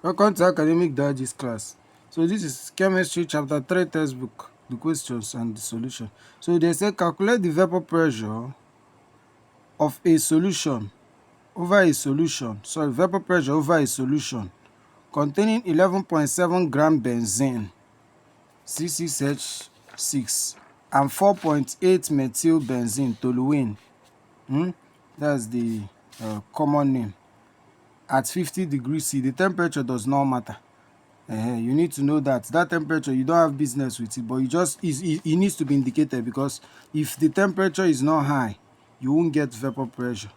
Welcome to Academic Digest class. So this is Chemistry Chapter 3 textbook, the questions and the solution. So they say calculate the vapor pressure of a solution over a solution. Sorry, vapor pressure over a solution containing 11.7 gram benzene, C6H6, and 4.8 methylbenzene, toluene. That's the common name. At 50 degrees C, the temperature does not matter. You need to know that temperature, you don't have business with it, but you just it needs to be indicated, because if the temperature is not high, you won't get vapor pressure.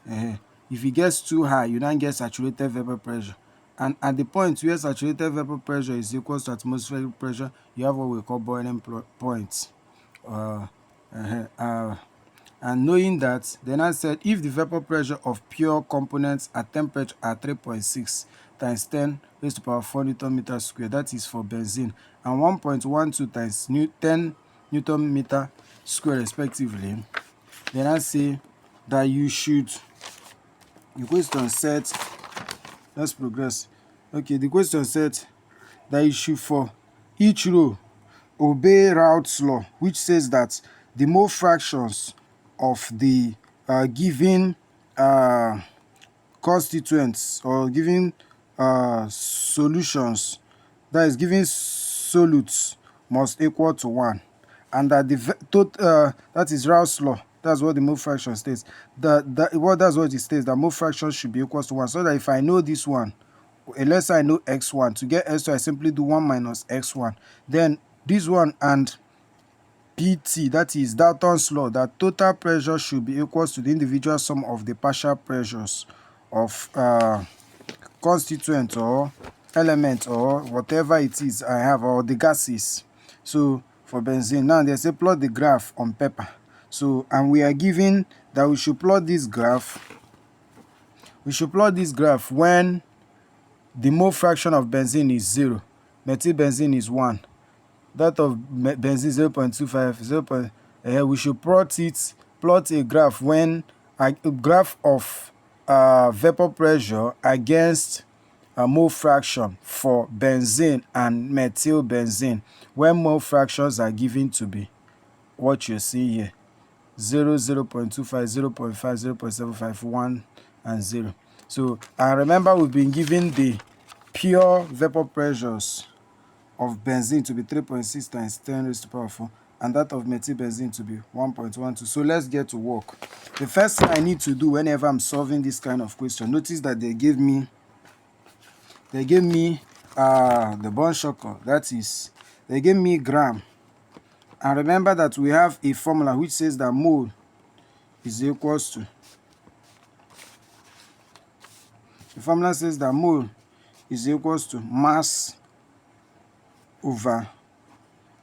If it gets too high, you don't get saturated vapor pressure. And at the point where saturated vapor pressure is equal to atmospheric pressure, you have what we call boiling point. And knowing that, then I said if the vapor pressure of pure components at temperature at 3.6 times 10 raised to power 4 Newton meter square, that is for benzene, and 1.12 times 10 Newton meter square respectively, then I say that you should, the question said, let's progress. Okay, the question said that you should, for each row, obey Raoult's law, which says that the mole fractions of the given constituents or given solutions, that is given solutes, must equal to 1, and that the that is Raoult's law. That's what the mole fraction states. That's what it states, that mole fraction should be equal to 1. So that if I know this one, unless I know x1, to get x2 I simply do 1 minus x1. Then this one and PT, that is Dalton's law, that total pressure should be equal to the individual sum of the partial pressures of constituent or element or whatever it is I have, or the gases. So for benzene, now they say plot the graph on paper. So, and we are given that we should plot this graph. We should plot this graph when the mole fraction of benzene is 0, methylbenzene is 1, that of benzene 0.25, we should plot a graph when a graph of vapor pressure against a mole fraction for benzene and methylbenzene, when mole fractions are given to be what you see here: 0, 0.25, 0.5, 0.75, 1, and 0. So, and remember, we've been given the pure vapor pressures of benzene to be 3.6 times 10 raised to power 4, and that of methylbenzene to be 1.12. So let's get to work. The first thing I need to do whenever I'm solving this kind of question, notice that they gave me the bond shocker, that is, they gave me gram. And remember that we have a formula which says that mole is equals to, the formula says that mole is equals to mass over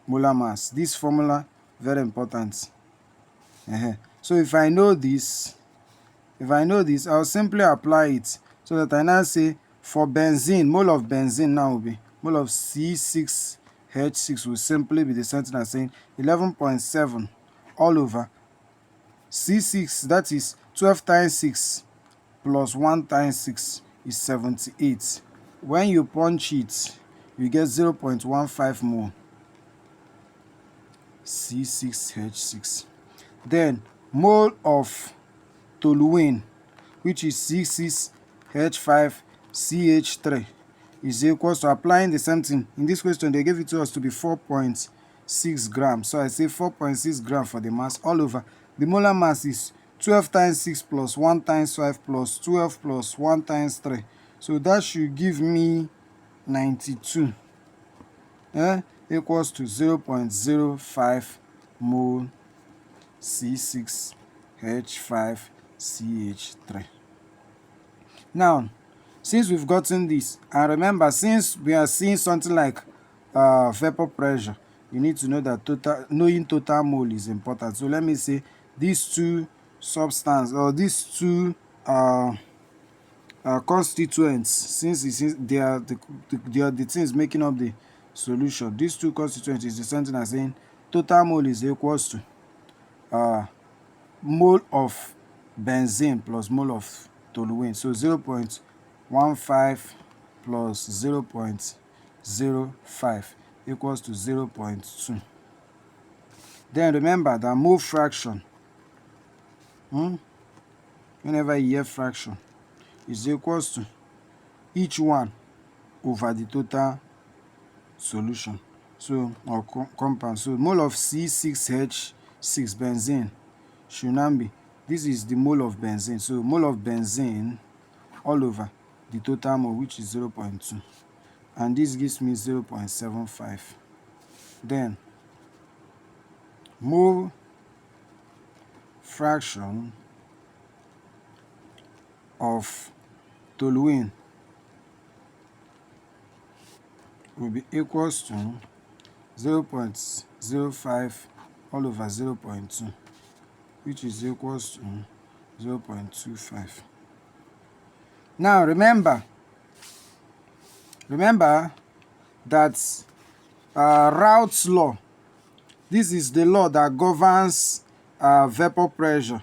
molar mass. This formula, very important. So if I know this, I'll simply apply it, so that I now say for benzene, mole of benzene now will be mole of C6H6 will simply be the same thing as saying 11.7 all over C6, that is 12 times 6 plus 1 times 6 is 78. When you punch it, you get 0.15 mole C6H6. Then mole of toluene, which is C6H5CH3, is equals to, applying the same thing. In this question, they gave it to us to be 4.6 grams. So I say 4.6 grams for the mass all over. The molar mass is 12 times 6 plus 1 times 5 plus 12 plus 1 times 3. So that should give me 92. Equals to 0.05 mole C6H5CH3. Now, since we've gotten this, and remember, since we are seeing something like vapor pressure, you need to know that knowing total mole is important. So let me say these two substances, or these two constituents, since they are the things making up the solution, these two constituents is the same thing as saying total mole is equals to mole of benzene plus mole of toluene. So 0.15 plus 0.05 equals to 0.2. Then remember that mole fraction, whenever you hear fraction, is equals to each one over the total solution. So, or compound. So, mole of C6H6 benzene should now be, this is the mole of benzene. So, mole of benzene all over the total mole, which is 0.2. And this gives me 0.75. Then, mole fraction of toluene will be equals to 0.05 all over 0.2, which is equals to 0.25. Now remember that Raoult's law, this is the law that governs vapor pressure.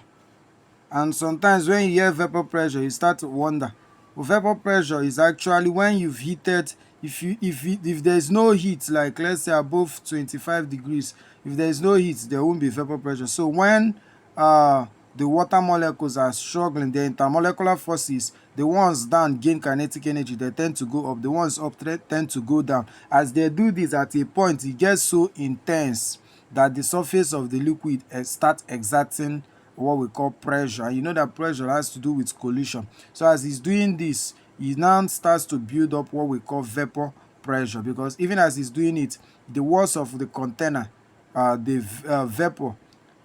And sometimes when you hear vapor pressure, you start to wonder, well, vapor pressure is actually when you've heated, if there is no heat, like let's say above 25 degrees, if there is no heat, there won't be vapor pressure. So when the water molecules are struggling, the intermolecular forces, the ones down gain kinetic energy, they tend to go up, the ones up tend to go down. As they do this, at a point it gets so intense that the surface of the liquid starts exerting what we call pressure. And you know that pressure has to do with collision. So as he's doing this, he now starts to build up what we call vapor pressure, because even as he's doing it, the walls of the container, the vapor,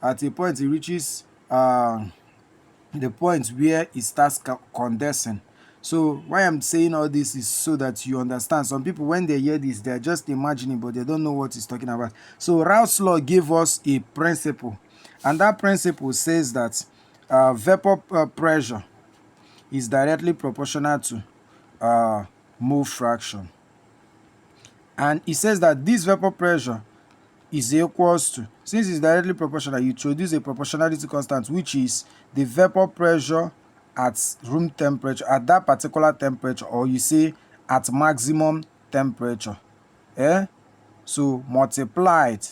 at a point it reaches the point where it starts condensing. So why I'm saying all this is so that you understand. Some people, when they hear this, they're just imagining, but they don't know what he's talking about. So Raoult's law gave us a principle, and that principle says that vapor pressure is directly proportional to mole fraction. And it says that this vapor pressure is equals to, since it's directly proportional, you introduce a proportionality constant, which is the vapor pressure at room temperature, at that particular temperature, or you say at maximum temperature. So multiplied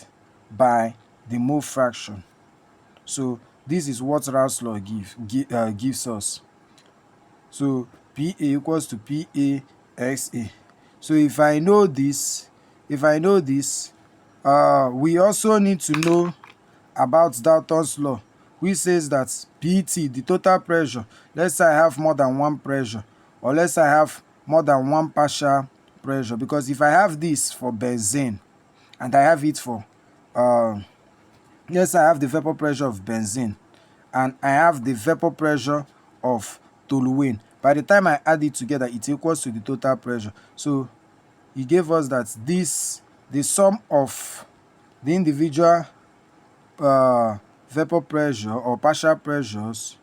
by the mole fraction. So this is what Raoult's law gives us. So PA equals to PA/XA. So if I know this, we also need to know about Dalton's law, which says that PT, the total pressure, let's say I have more than one pressure, or let's say I have more than one partial pressure, because if I have this for benzene and I have it for let's say I have the vapor pressure of benzene and I have the vapor pressure of toluene, by the time I add it together, it equals to the total pressure. So he gave us that the sum of the individual vapor pressure or partial pressures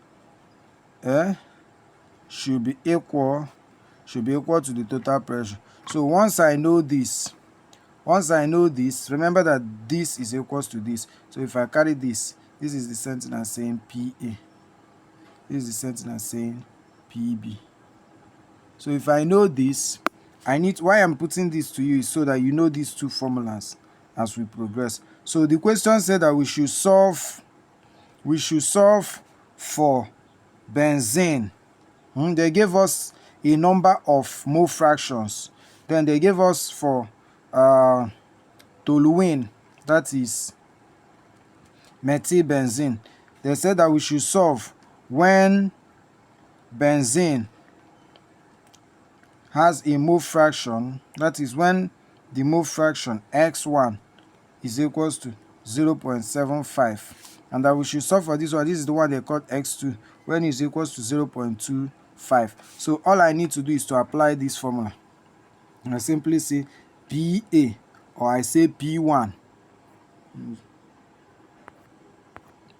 should be equal to the total pressure. So once I know this, remember that this is equals to this. So if I carry this is the same thing as saying PA. This is the same thing as saying PB. So if I know this, why I'm putting this to you is so that you know these two formulas as we progress. So the question said that we should solve for benzene. They gave us a number of mole fractions. Then they gave us for toluene, that is methylbenzene. They said that we should solve when benzene has a mole fraction, that is when the mole fraction x1 is equals to 0.75, and that we should solve for this one. This is the one they called x2, when it's equals to 0.25. So all I need to do is to apply this formula. I simply say PA, or I say P1.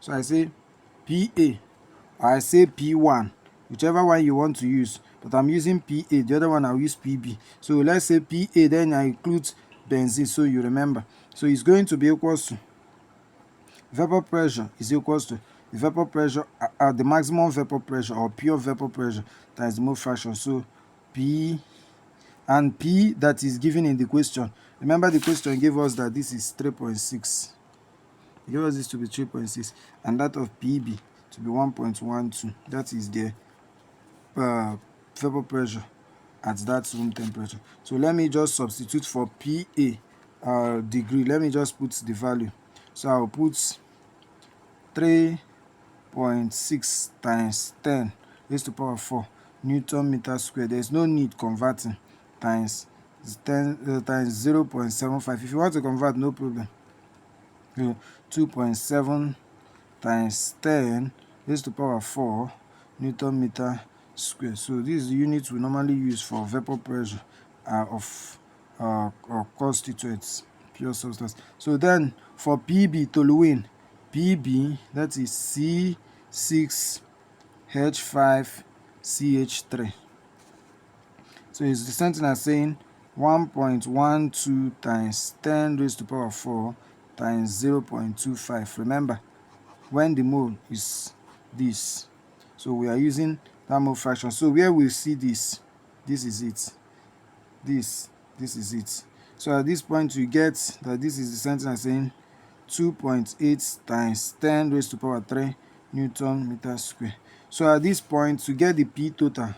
So I say PA, or I say P1, whichever one you want to use, but I'm using PA. The other one I'll use PB. So let's say PA, then I include benzene, so you remember. So it's going to be equals to vapor pressure is equals to the vapor pressure at the maximum vapor pressure, or pure vapor pressure, times the mole fraction. So P, and P that is given in the question. Remember, the question gave us that this is 3.6. It gave us this to be 3.6, and that of PB to be 1.12. That is the vapor pressure at that room temperature. So let me just substitute for PA degree. Let me just put the value. So I'll put 3.6 times 10 raised to power 4 Newton meter square. There is no need converting, times 10 times 0.75. If you want to convert, no problem. 2.7 times 10 raised to power 4 Newton meter square. So this is the unit we normally use for vapor pressure of constituents, pure substance. So then for PB, toluene, PB, that is C6H5CH3. So it's the same thing as saying 1.12 times 10 raised to power 4 times 0.25. Remember, when the mole is this, so we are using that mole fraction. So where we see this is it. This is it. So at this point, you get that this is the same thing as saying 2.8 times 10 raised to power 3 Newton meter square. So at this point, to get the P total,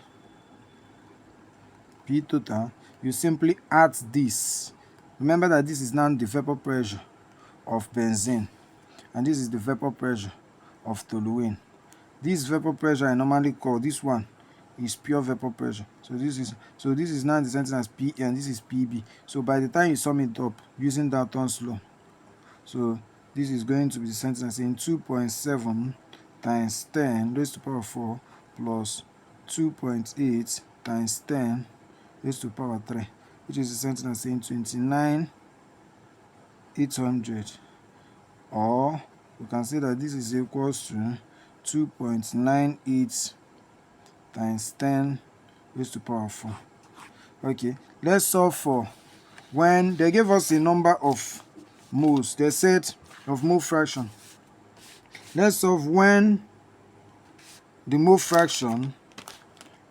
you simply add this. Remember that this is now the vapor pressure of benzene, and this is the vapor pressure of toluene. This vapor pressure I normally call, this one is pure vapor pressure. So this is now the same thing as P, and this is PB. So by the time you sum it up using Dalton's law, so this is going to be the same thing as saying 2.7 times 10 raised to power 4 plus 2.8 times 10 raised to power 3, which is the same thing as saying 29,800. Or we can say that this is equals to 2.98 times 10 raised to power 4. Okay, let's solve for when they gave us a number of moles. They said of mole fraction. Let's solve when the mole fraction.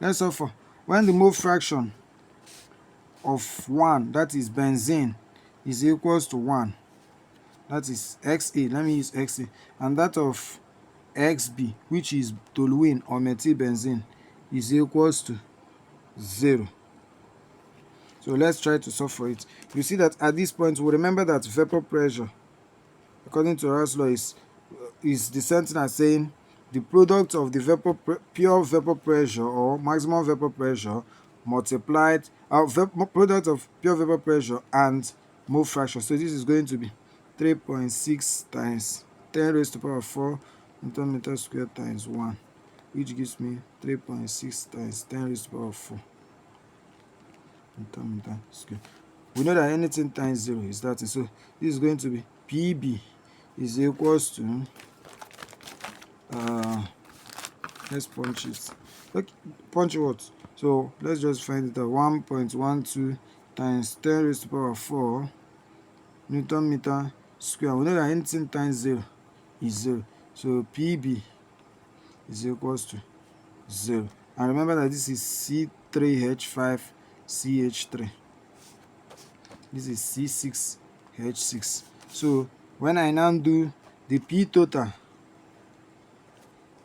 Let's solve for when the mole fraction of 1, that is benzene, is equals to 1. That is XA. Let me use XA. And that of XB, which is toluene or methylbenzene, is equals to 0. So let's try to solve for it. You see that at this point, we remember that vapor pressure, according to Ra's law, is the same thing as saying the product of the pure vapor pressure or maximum vapor pressure multiplied product of pure vapor pressure and mole fraction. So this is going to be 3.6 times 10 raised to power 4 Newton meter square times 1, which gives me 3.6 times 10 raised to power 4 Newton meter square. We know that anything times 0 is that. So this is going to be PB is equals to let's punch it. Okay, punch what? So let's just find it at 1.12 times 10 raised to power 4 Newton meter square. We know that anything times 0 is 0. So PB is equals to 0. And remember that this is C3H5CH3. This is C6H6. So when I now do the P total,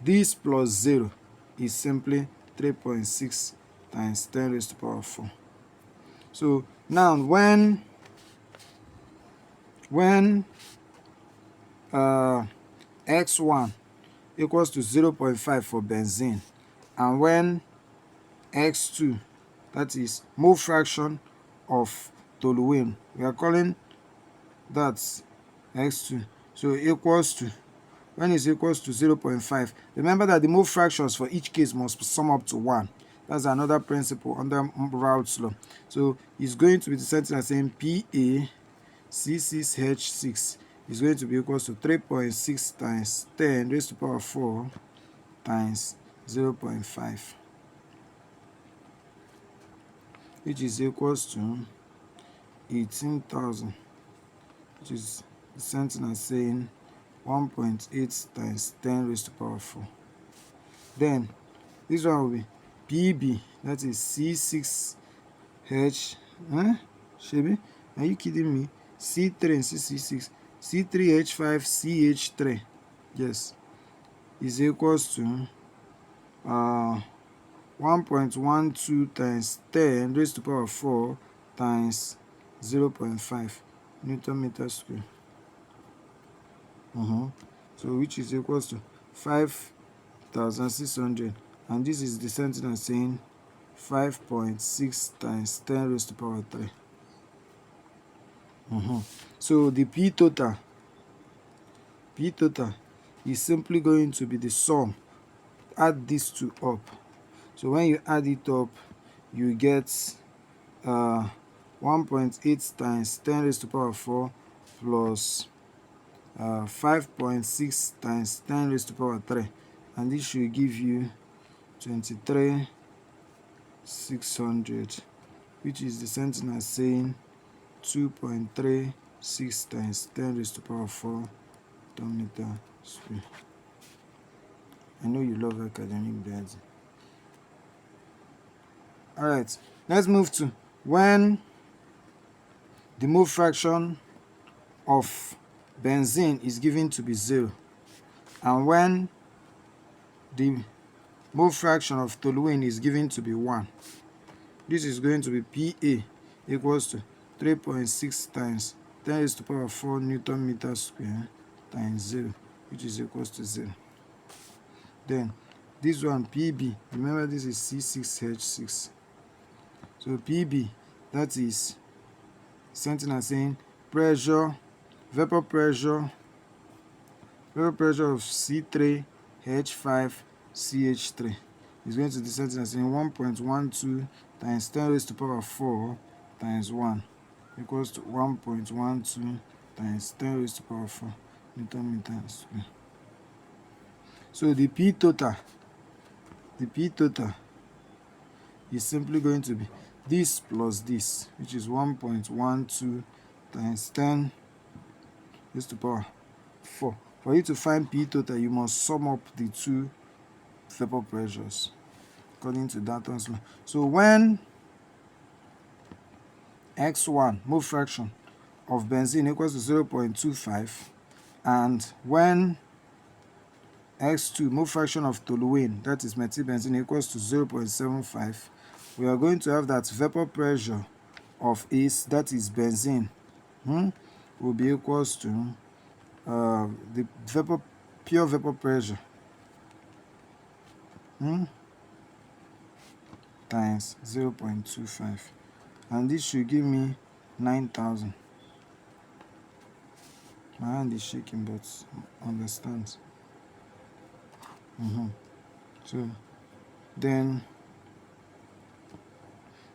this plus 0 is simply 3.6 times 10 raised to power 4. So now when x1 equals to 0.5 for benzene, and when x2, that is mole fraction of toluene, we are calling that x2, so equals to, when it's equals to 0.5, remember that the mole fractions for each case must sum up to 1. That's another principle under Raoult's law. So it's going to be the same thing as saying PA C6H6 is going to be equals to 3.6 times 10 raised to power 4 times 0.5, which is equals to 18,000, which is the same thing as saying 1.8 times 10 raised to power 4. Then this one will be PB, that is H, Shebi, are you kidding me? C3 and C6, C3H5CH3, yes, is equals to 1.12 times 10 raised to the power 4 times 0.5 Newton meter square. So which is equals to 5,600, and this is the sentence saying 5.6 times 10 raised to the power 3. So the P total is simply going to be the sum. Add these two up. So when you add it up, you get 1.8 times 10 raised to the power 4 plus 5.6 times 10 raised to the power 3, and this should give you 23,600, which is the sentence saying 2.36 times 10 raised to the power 4 meter square. I know you love academic data. Alright, let's move to when the mole fraction of benzene is given to be 0, and when the mole fraction of toluene is given to be 1. This is going to be PA equals to 3.6 times 10 raised to the power 4 Newton meter square times 0, which is equals to 0. Then this one PB, remember this is C6H6. So PB, that is something as saying vapor pressure of C3H5CH3 is going to be something as saying 1.12 times 10 raised to the power 4 times 1 equals to 1.12 times 10 raised to the power 4 Newton meter square. So the P total is simply going to be this plus this, which is 1.12 times 10 raised to the power 4. For you to find P total, you must sum up the two vapor pressures according to Dalton's law. So when X1 mole fraction of benzene equals to 0.25, and when X2 mole fraction of toluene, that is methylbenzene, equals to 0.75, we are going to have that vapor pressure of ACE, that is benzene, will be equals to the pure vapor pressure times 0.25, and this should give me 9,000. My hand is shaking, but understand. So then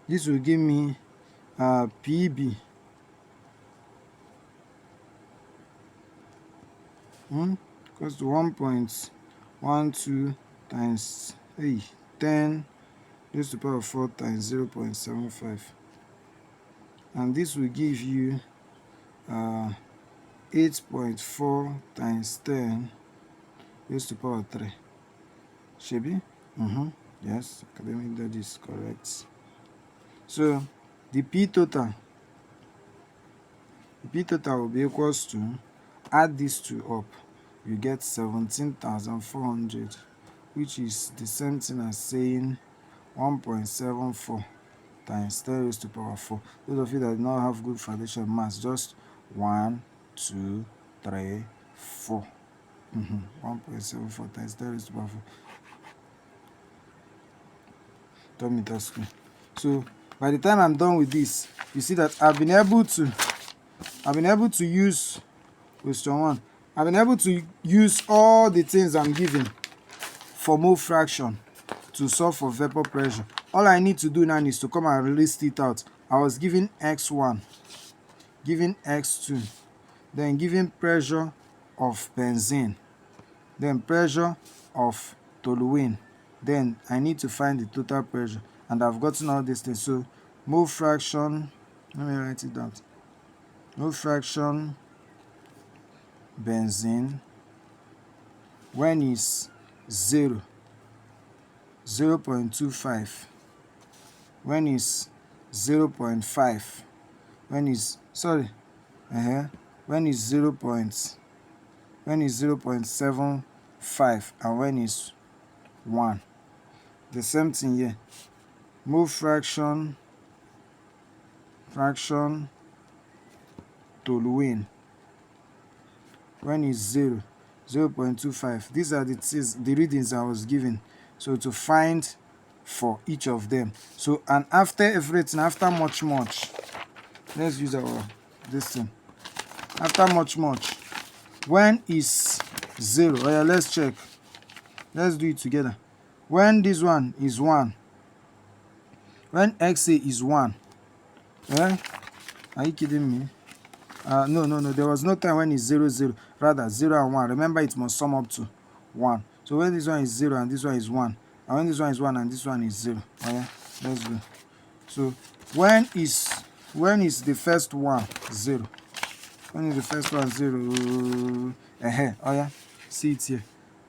this will give me PB equals to 1.12 times 10 raised to the power 4 times 0.75, and this will give you 8.4 times 10 raised to the power 3. Shebi? Yes, academic that is correct. So the P total will be equals to, add these two up, you get 17,400, which is the same thing as saying 1.74 times 10 raised to the power 4. Those of you that do not have good foundation maths, just 1, 2, 3, 4. 1.74 times 10 raised to the power 4 Newton meter square. So by the time I'm done with this, you see that I've been able to use question 1. I've been able to use all the things I'm given for mole fraction to solve for vapor pressure. All I need to do now is to come and list it out. I was given X1, given X2, then given pressure of benzene, then pressure of toluene. Then I need to find the total pressure, and I've gotten all these things. So mole fraction, let me write it down. Mole fraction benzene when is 0.25, when is 0.5, when is sorry, when is 0.75, and when is 1. The same thing here. Mole fraction toluene, when is 0.25. These are the readings I was given, so to find for each of them. So, and after everything, after much, let's use our this thing. After much, when is 0? Oh yeah, let's check. Let's do it together. When this one is 1, when XA is 1, are you kidding me? No, there was no time when it's 0, 0, rather 0 and 1. Remember, it must sum up to 1. So when this one is 0 and this one is 1, and when this one is 1 and this one is 0, let's go. So when is the first one 0? When is the first one 0? See it here.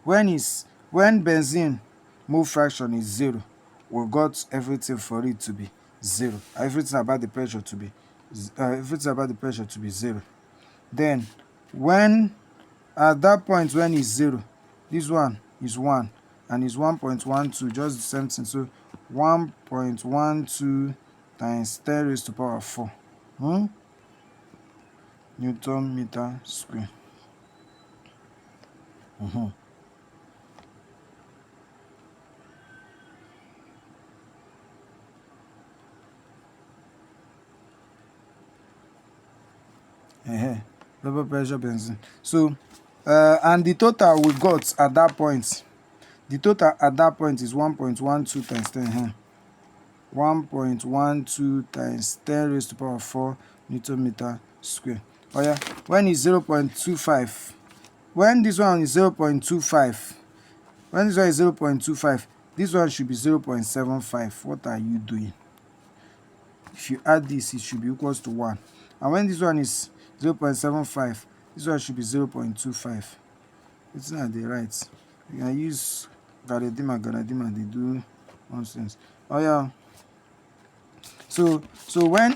When benzene mole fraction is 0, we got everything for it to be 0. Everything about the pressure to be 0. Then when at that point when it's 0, this one is 1 and is 1.12, just the same thing. So 1.12 times 10 raised to power 4 Newton meter square. Vapor pressure benzene. So and the total we got at that point, is 1.12 times 10. 1.12 times 10 raised to power 4 Newton meter square. When is 0.25? When this one is 0.25, this one should be 0.75. What are you doing? If you add this, it should be equals to 1. And when this one is 0.75, this one should be 0.25. It's not the right. You can use Garadima, they do nonsense. So when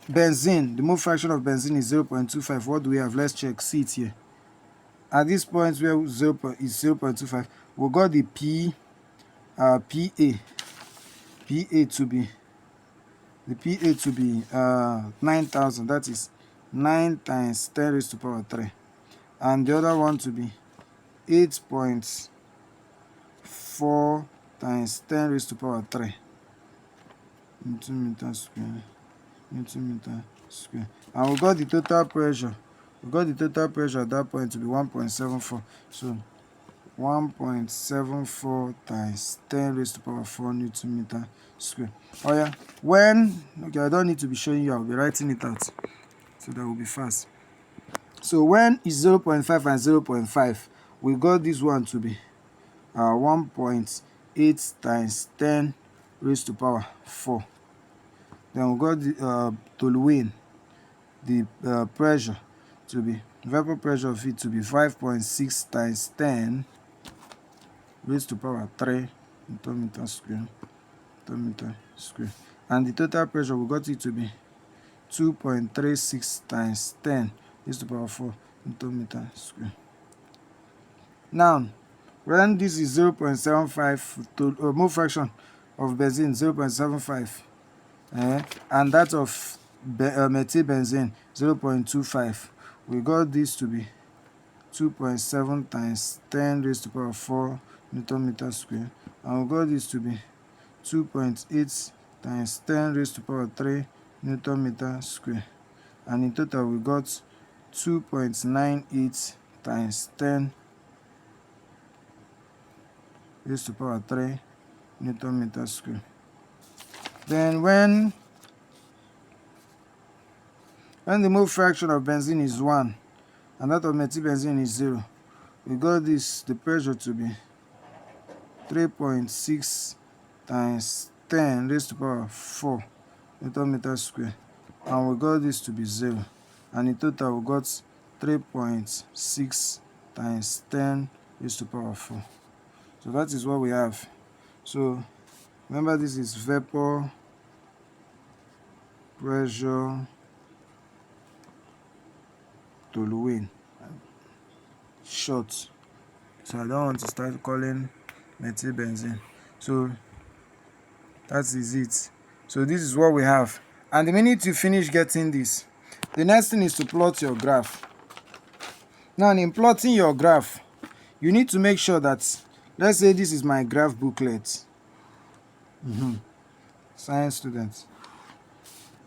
benzene, the mole fraction of benzene is 0.25, what do we have? Let's check. See it here. At this point where is 0.25, we got the PA to be 9,000. That is 9 times 10 raised to power 3, and the other one to be 8.4 times 10 raised to power 3 Newton meter square. And we got the total pressure. At that point to be 1.74. So 1.74 times 10 raised to power 4 Newton meter square. I don't need to be showing you, I'll be writing it out, so that will be fast. So when is 0.5 and 0.5, we got this one to be 1.8 times 10 raised to power 4. Then we got the toluene, the pressure to be, vapor pressure of it to be 5.6 times 10 raised to power 3 Newton meter square. And the total pressure, we got it to be 2.36 times 10 raised to power 4 Newton meter square. Now, when this is 0.75 to mole fraction of benzene 0.75, and that of methylbenzene 0.25, we got this to be 2.7 times 10 raised to power 4 Newton meter square, and we got this to be 2.8 times 10 raised to power 3 Newton meter square, and in total we got 2.98 times 10 raised to power 3 Newton meter square. Then when the mole fraction of benzene is 1 and that of methylbenzene is 0, we got the pressure to be 3.6 times 10 raised to power 4 Newton meter square, and we got this to be 0, and in total we got 3.6 times 10 raised to power 4. So that is what we have. So remember, this is vapor pressure toluene. Short. So I don't want to start calling methylbenzene. So that is it. So this is what we have. And the minute you finish getting this, the next thing is to plot your graph. Now in plotting your graph, you need to make sure that, let's say this is my graph booklet. Science students,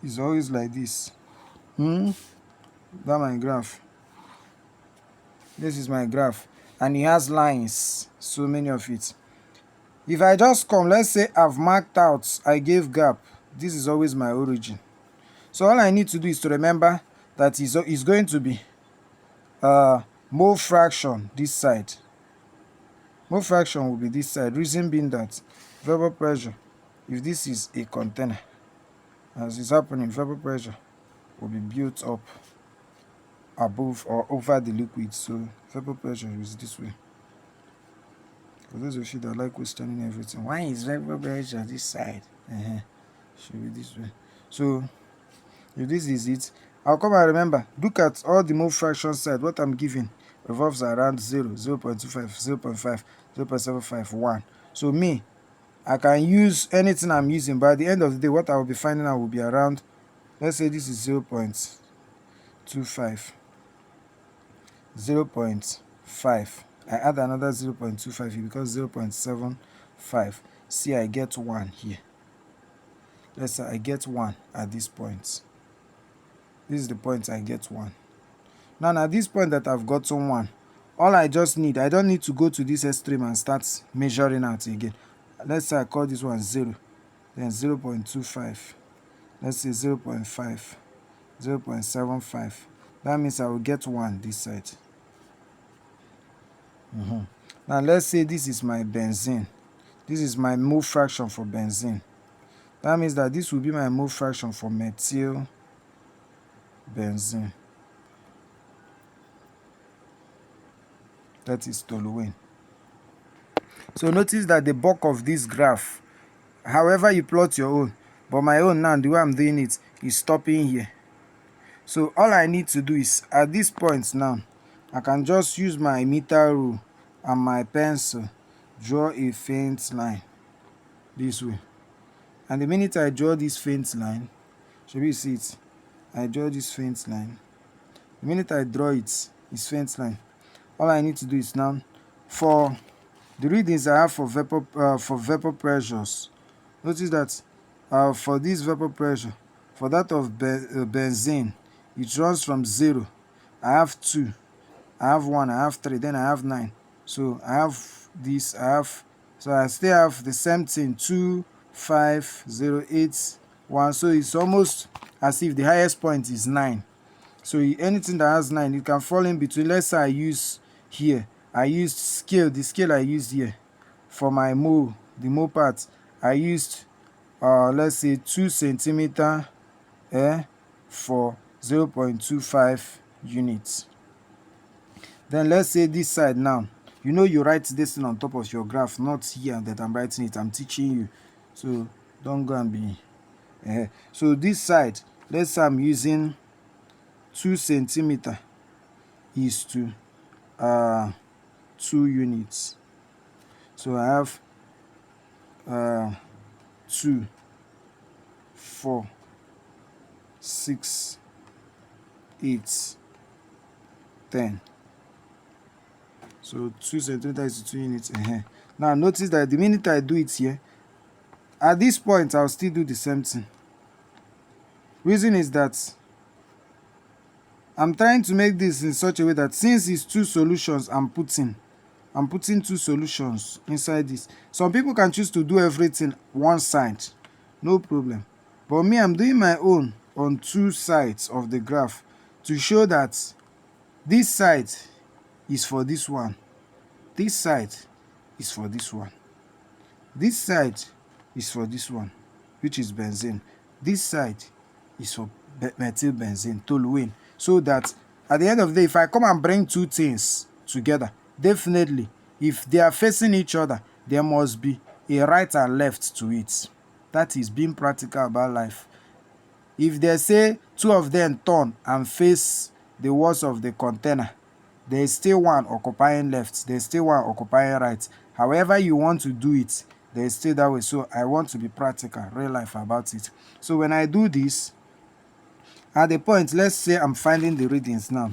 it's always like this. That my graph. This is my graph, and it has lines, so many of it. If I just come, let's say I've marked out, I gave gap, this is always my origin. So all I need to do is to remember that it's going to be mole fraction this side. Mole fraction will be this side. Reason being that vapor pressure, if this is a container, as is happening, vapor pressure will be built up above or over the liquid. So vapor pressure is this way. For those of you that like questioning everything, why is vapor pressure this side? Should be this way. So if this is it, I'll come and remember, look at all the mole fraction side. What I'm giving revolves around 0, 0.25, 0.5, 0.75, 1. So me, I can use anything I'm using. By the end of the day, what I will be finding out will be around, let's say this is 0.25, 0.5. I add another 0.25 here because 0.75. See, I get 1 here. Let's say I get 1 at this point. This is the point I get 1. Now at this point that I've gotten 1, all I just need, I don't need to go to this extreme and start measuring out again. Let's say I call this one 0, then 0.25, let's say 0.5, 0.75. That means I will get 1 this side. Now let's say this is my benzene. This is my mole fraction for benzene. That means that this will be my mole fraction for methylbenzene. That is toluene. So notice that the bulk of this graph, however you plot your own, but my own now, the way I'm doing it, is stopping here. So all I need to do is, at this point now, I can just use my meter rule and my pencil, draw a faint line this way. And the minute I draw this faint line, should we see it? I draw this faint line. The minute I draw it, it's faint line. All I need to do is now, for the readings I have for vapor pressures, notice that for this vapor pressure, for that of benzene, it runs from 0. I have 2, I have 1, I have 3, then I have 9. So I have this, so I still have the same thing, 2, 5, 0, 8, 1. So it's almost as if the highest point is 9. So anything that has 9, it can fall in between. Let's say I use here, I used scale, the scale I used here for my mole, the mole part, I used let's say 2 centimeter for 0.25 units. Then let's say this side now, you write this thing on top of your graph, not here that I'm writing it, I'm teaching you, so don't go and be so this side, let's say I'm using 2 centimeter is to 2 units. So I have 2, 4, 6, 8, 10. So 2 centimeters is 2 units. Now notice that the minute I do it here, at this point I'll still do the same thing. Reason is that I'm trying to make this in such a way that since it's 2 solutions I'm putting 2 solutions inside this. Some people can choose to do everything one side, no problem. But me, I'm doing my own on 2 sides of the graph to show that this side is for this one, this side is for this one, this side is for this one, which is benzene, this side is for methylbenzene, toluene. So that at the end of the day, if I come and bring 2 things together, definitely if they are facing each other, there must be a right and left to it. That is being practical about life. if they say two of them turn and face the walls of the container, there is still one occupying left, there is still one occupying right. However you want to do it, there is still that way. So I want to be practical, real life about it. So when I do this, at the point, let's say I'm finding the readings now.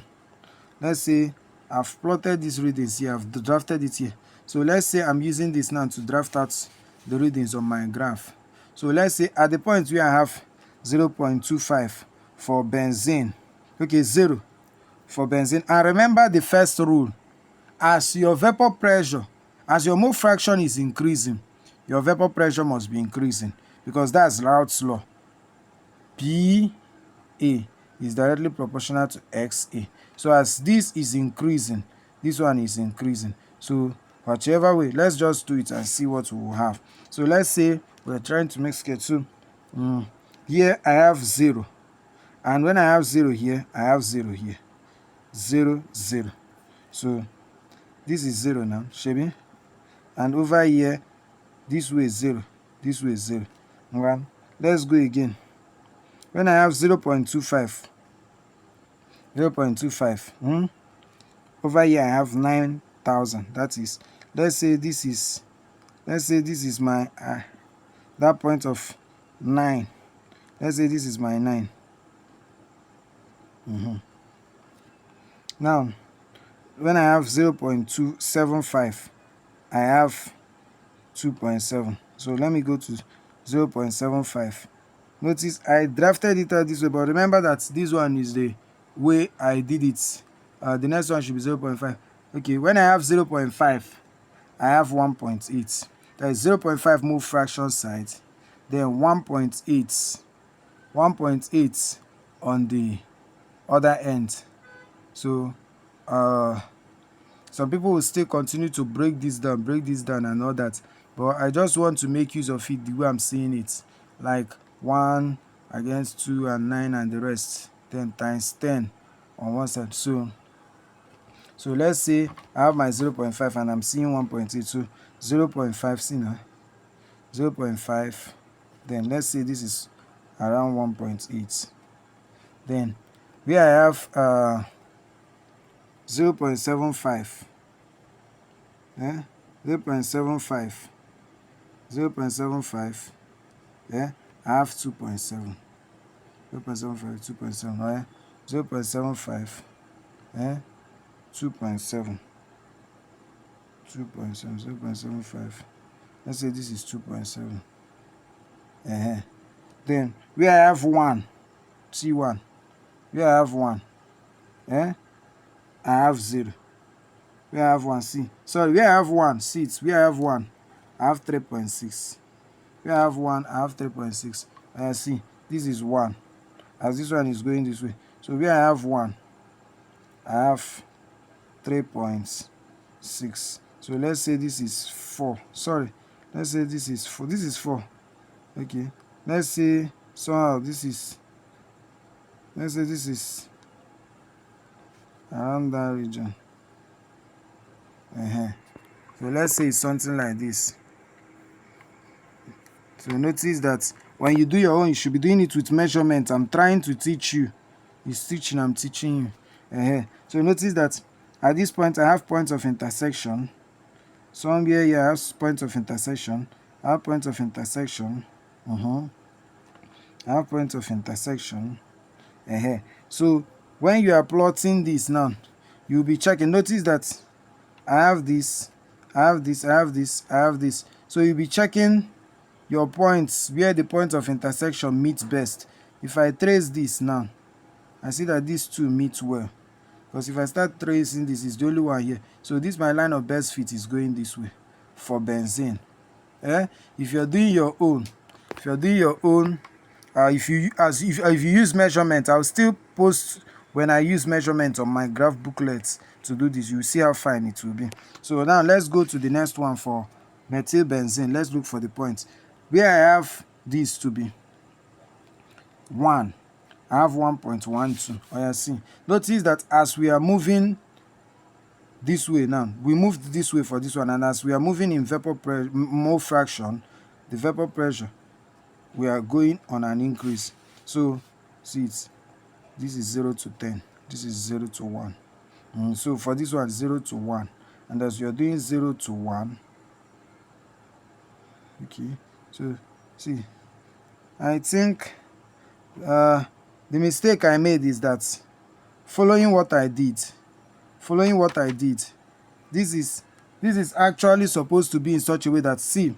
Let's say I've plotted these readings here, I've drafted it here. So let's say I'm using this now to draft out the readings on my graph. So let's say at the point where I have 0.25 for benzene, okay, 0 for benzene. And remember the first rule, as your vapor pressure, as your mole fraction is increasing, your vapor pressure must be increasing, because that's Raoult's law. P A is directly proportional to XA. So as this is increasing, this one is increasing. So whichever way, let's just do it and see what we will have. So let's say we're trying to make scale 2. Here I have 0. And when I have 0 here, I have 0 here. 0, 0. So this is 0 now, Shebi. And over here, this way is 0. This way is 0. Well, let's go again. When I have 0.25, 0.25, over here I have 9,000. That is, let's say this is my that point of 9. Let's say this is my 9. Now when I have 0.275, I have 2.7. So let me go to 0.75. Notice I drafted it out this way, but remember that this one is the way I did it. The next one should be 0.5. Okay, when I have 0.5, I have 1.8. That is 0.5 mole fraction side, then 1.8 on the other end. So some people will still continue to break this down and all that, but I just want to make use of it the way I'm seeing it, like 1 against 2 and 9 and the rest, then times 10 on one side. So let's say I have my 0.5 and I'm seeing 1.8. So 0.5, see now, 0.5, then let's say this is around 1.8. Then where I have 0.75, 0.75, yeah, I have 2.7, 0.75, 2.7, right? 0.75, 2.7, 0.75. Let's say this is 2.7. Then where I have 1, T1, where I have 1, I have 0. Where I have 1, C. Sorry, where I have 1, see it. Where I have 1, I have 3.6. Where I have 1, I have 3.6. See, this is 1. As this one is going this way. So where I have 1, I have 3.6. So let's say this is 4. Sorry. Let's say this is 4. This is 4. Okay. Let's say somehow this is, let's say this is around that region. So let's say it's something like this. So notice that when you do your own, you should be doing it with measurement. I'm trying to teach you. It's teaching, I'm teaching you. So notice that at this point I have points of intersection. Somewhere here I have points of intersection. I have points of intersection. I have points of intersection. So when you are plotting this now, you'll be checking. Notice that I have this, I have this, I have this, I have this. So you'll be checking your points where the point of intersection meets best. If I trace this now, I see that these two meet well. Because if I start tracing this, it's the only one here. So this my line of best fit is going this way for benzene. If you're doing your own, if you use measurement, I'll still post when I use measurement on my graph booklets to do this. You see how fine it will be. So now let's go to the next one for methylbenzene. Let's look for the points where I have this to be 1. I have 1.12. See, notice that as we are moving this way now, we moved this way for this one, and as we are moving in vapor mole fraction, the vapor pressure, we are going on an increase. So See it. This is 0 to 10. This is 0 to 1. So for this one, 0 to 1. And as you're doing 0 to 1, okay, so see, I think the mistake I made is that following what I did, this is actually supposed to be in such a way that, see,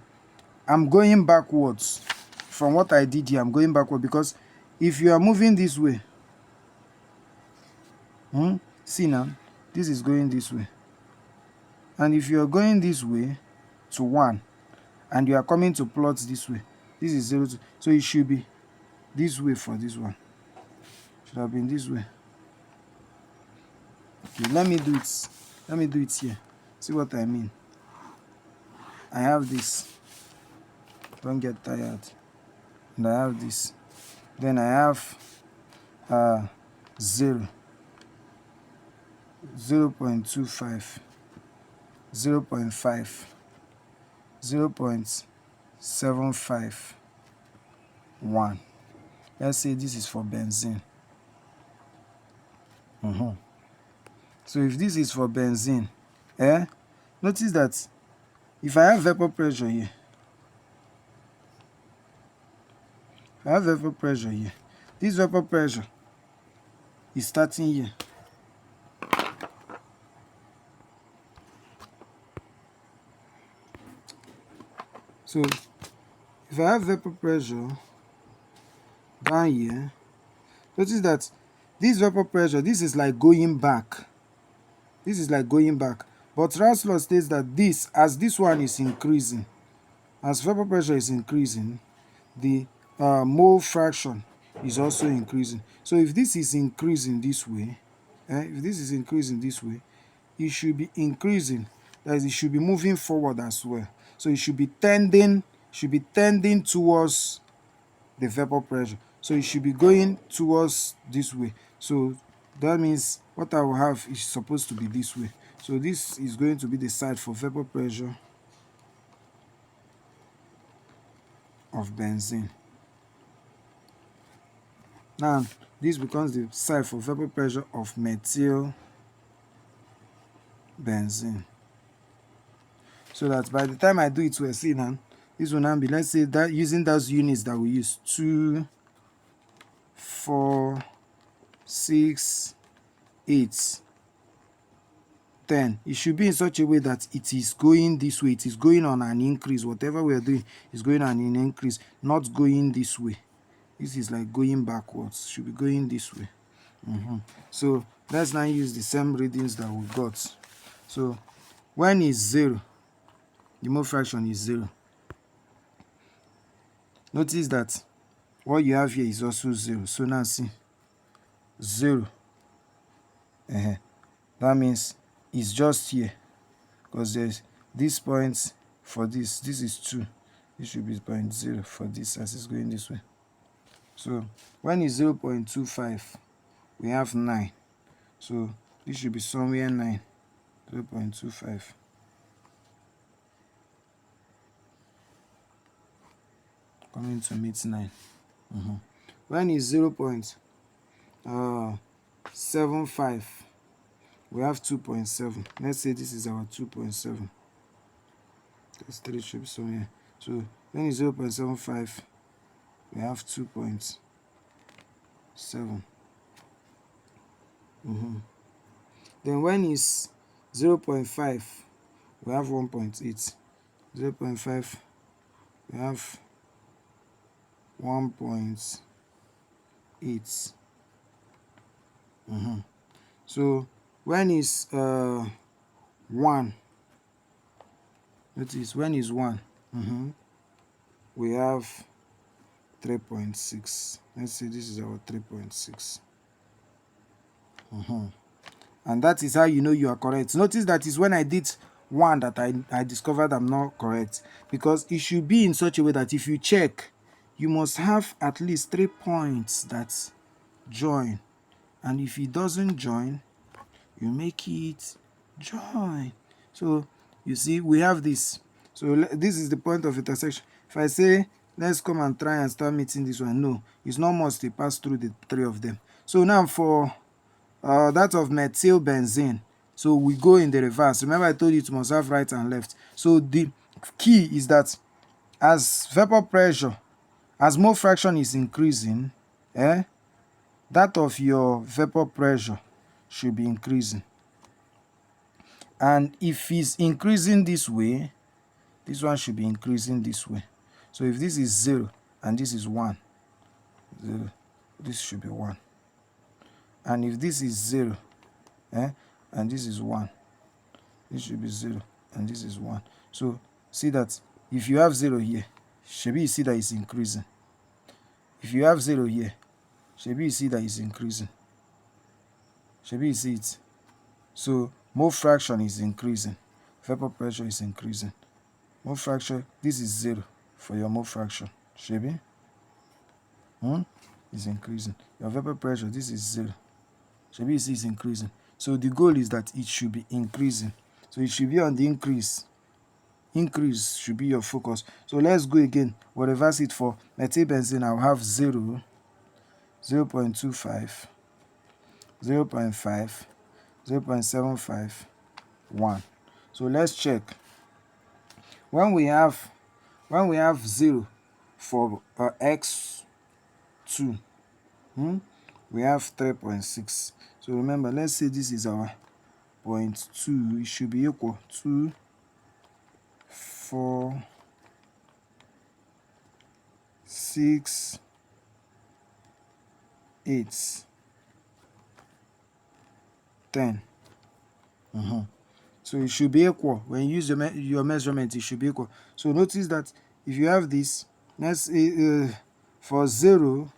I'm going backwards from what I did here. I'm going backward because if you are moving this way, see now, this is going this way. And if you are going this way to 1 and you are coming to plot this way, this is 0 to, so it should be this way for this one. Should have been this way. Okay, let me do it. Let me do it here. See what I mean? I have this. Don't get tired. And I have this. Then I have 0, 0.25, 0.5, 0.75, 1. Let's say this is for benzene. So if this is for benzene, notice that if I have vapor pressure here, this vapor pressure is starting here. So if I have vapor pressure down here, notice that this vapor pressure, this is like going back. But Raoult's law states that this, as this one is increasing, as vapor pressure is increasing, the mole fraction is also increasing. So if this is increasing this way, it should be increasing. That is, it should be moving forward as well. So it should be tending towards the vapor pressure. So it should be going towards this way. So that means what I will have is supposed to be this way. So this is going to be the side for vapor pressure of benzene. Now this becomes the side for vapor pressure of methylbenzene. So that by the time I do it, we'll see now, this will now be, let's say that using those units that we use, 2, 4, 6, 8, 10. It should be in such a way that it is going this way. It is going on an increase. Whatever we are doing is going on an increase, not going this way. This is like going backwards. It should be going this way. So let's now use the same readings that we got. So when it's 0, the mole fraction is 0. Notice that what you have here is also 0. So now see, 0. That means it's just here, because there's this point for this. This is 2. This should be 0.0 for this as it's going this way. So when it's 0.25, we have 9. So this should be somewhere 9. 0.25. Coming to meet 9. When it's 0.75, we have 2.7. Let's say this is our 2.7. This 3 should be somewhere. So when it's 0.75, we have 2.7. Then when it's 0.5, we have 1.8. 0.5, we have 1.8. So when is 1, notice when is 1, we have 3.6. Let's say this is our 3.6. And that is how you know you are correct. Notice that is when I did 1 that I discovered I'm not correct, because it should be in such a way that if you check, you must have at least 3 points that join, and if it doesn't join, you make it join. So you see we have this. So this is the point of intersection. If I say let's come and try and start meeting this one. No, it's not must they pass through the three of them. So now for that of methylbenzene, so we go in the reverse. Remember I told you it must have right and left. So the key is that as vapor pressure, as mole fraction is increasing, that of your vapor pressure should be increasing. And if it's increasing this way, this one should be increasing this way. So if this is 0 and this is 1, 0, this should be 1. And if this is 0, and this is 1, this should be 0 and this is 1. So see that if you have 0 here, maybe you see that it's increasing. If you have 0 here, maybe you see that it's increasing. Maybe you see it. So mole fraction is increasing, vapor pressure is increasing. Mole fraction, this is 0 for your mole fraction. Maybe is increasing. Your vapor pressure, this is 0. Maybe you see it's increasing. So the goal is that it should be increasing. So it should be on the increase. Increase should be your focus. So let's go again. We'll reverse it for methylbenzene. I'll have 0, 0.25, 0.5, 0.75, 1. So let's check. When we have 0 for x2, we have 3.6. So remember, let's say this is our 0.2. It should be equal to 4, 6, 8, 10. So it should be equal. When you use your measurement, it should be equal. So notice that if you have this, let's for 0,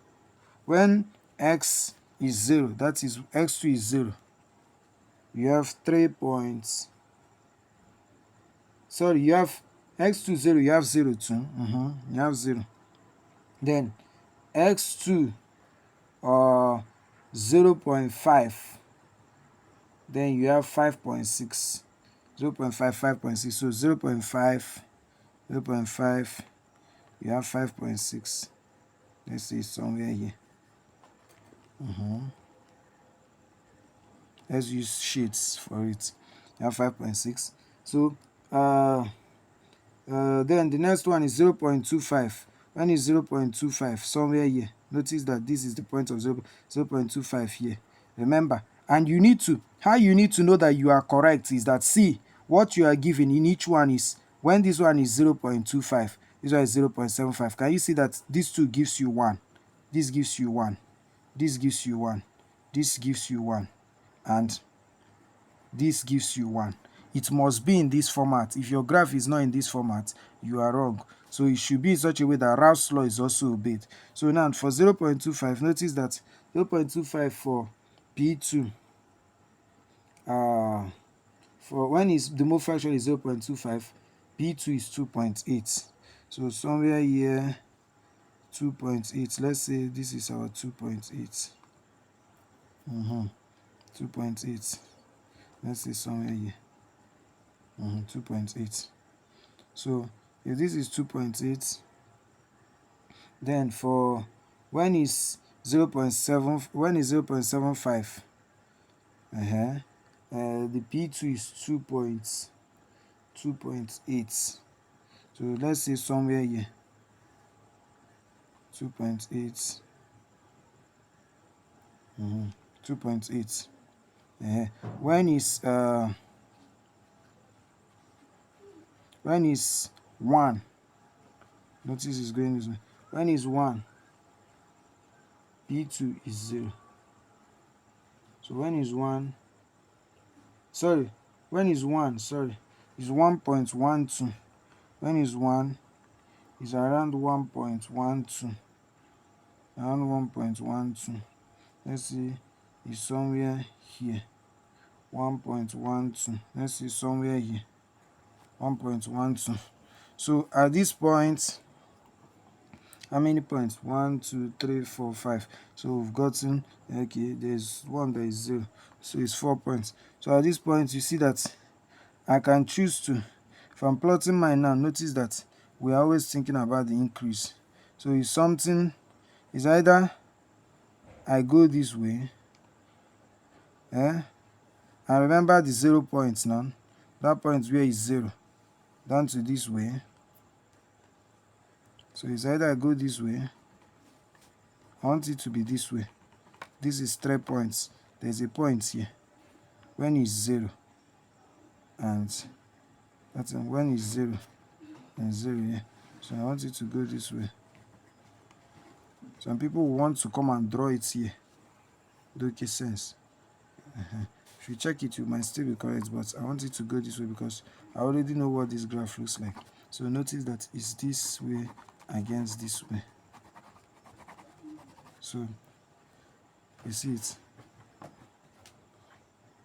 when x is 0, that is x2 is 0, you have 3 points. Sorry, you have x2 0, you have 0 too. You have 0. Then x2 0.5, then you have 5.6. 0.5, 5.6. So 0.5, 0.5, you have 5.6. Let's say somewhere here. Let's use sheets for it. You have 5.6. So then the next one is 0.25. When is 0.25? Somewhere here. Notice that this is the point of 0.25 here. Remember, and you need to, how you need to know that you are correct is that, see, what you are given in each one is, when this one is 0.25, this one is 0.75. Can you see that this two gives you 1? This gives you 1. This gives you 1. This gives you 1. And this gives you 1. It must be in this format. If your graph is not in this format, you are wrong. So it should be in such a way that Raoult's law is also obeyed. So now for 0.25, notice that 0.25 for P2, for when is the mole fraction is 0.25, P2 is 2.8. So somewhere here, 2.8. Let's say this is our 2.8. 2.8. Let's say somewhere here. 2.8. So if this is 2.8, then for when is 0.7, when is 0.75, the P2 is 2.8. So let's say somewhere here, 2.8, 2.8. When is 1, notice it's going this way. When is 1, P2 is 0. So when is 1, sorry, when is 1, sorry, is 1.12. When is 1, is around 1.12. Around 1.12. Let's see, is somewhere here. 1.12. Let's see, somewhere here. 1.12. So at this point, how many points? 1, 2, 3, 4, 5. So we've gotten, okay, there's one that is 0. So it's 4 points. So at this point, you see that I can choose to, if I'm plotting mine now, notice that we're always thinking about the increase. So it's something, it's either I go this way, and remember the 0 points now, that point where is 0 down to this way. So it's either I go this way, I want it to be this way. This is 3 points. There's a point here when it's 0, and that's when it's 0 and 0 here. So I want it to go this way. Some people want to come and draw it here. Do make sense? If you check it, you might still be correct, but I want it to go this way because I already know what this graph looks like. So notice that it's this way against this way. So you see it. So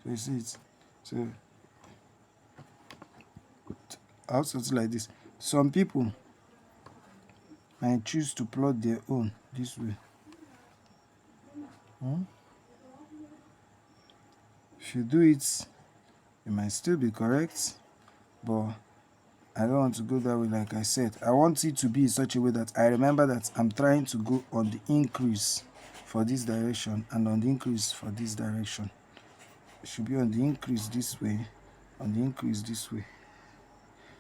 you see it. So I have something like this. Some people might choose to plot their own this way. If you do it, you might still be correct, but I don't want to go that way. Like I said, I want it to be in such a way that I remember that I'm trying to go on the increase for this direction and on the increase for this direction. It should be on the increase this way, on the increase this way.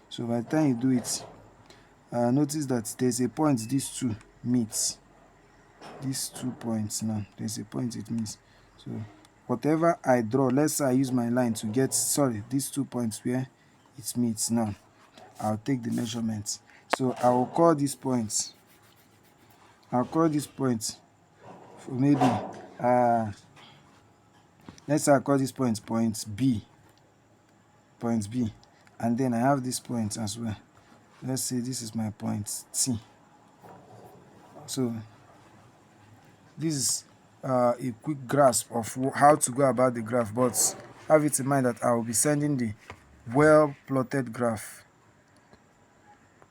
So by the time you do it, notice that there's a point these two meet. These 2 points now, there's a point it means. So whatever I draw, let's say I use my line to get, these 2 points where it meets now. I'll take the measurements. So I will call this point. I'll call this point for maybe let's say I call this point B. Point B. And then I have this point as well. Let's say this is my point T. So this is a quick grasp of how to go about the graph, but have it in mind that I will be sending the well plotted graph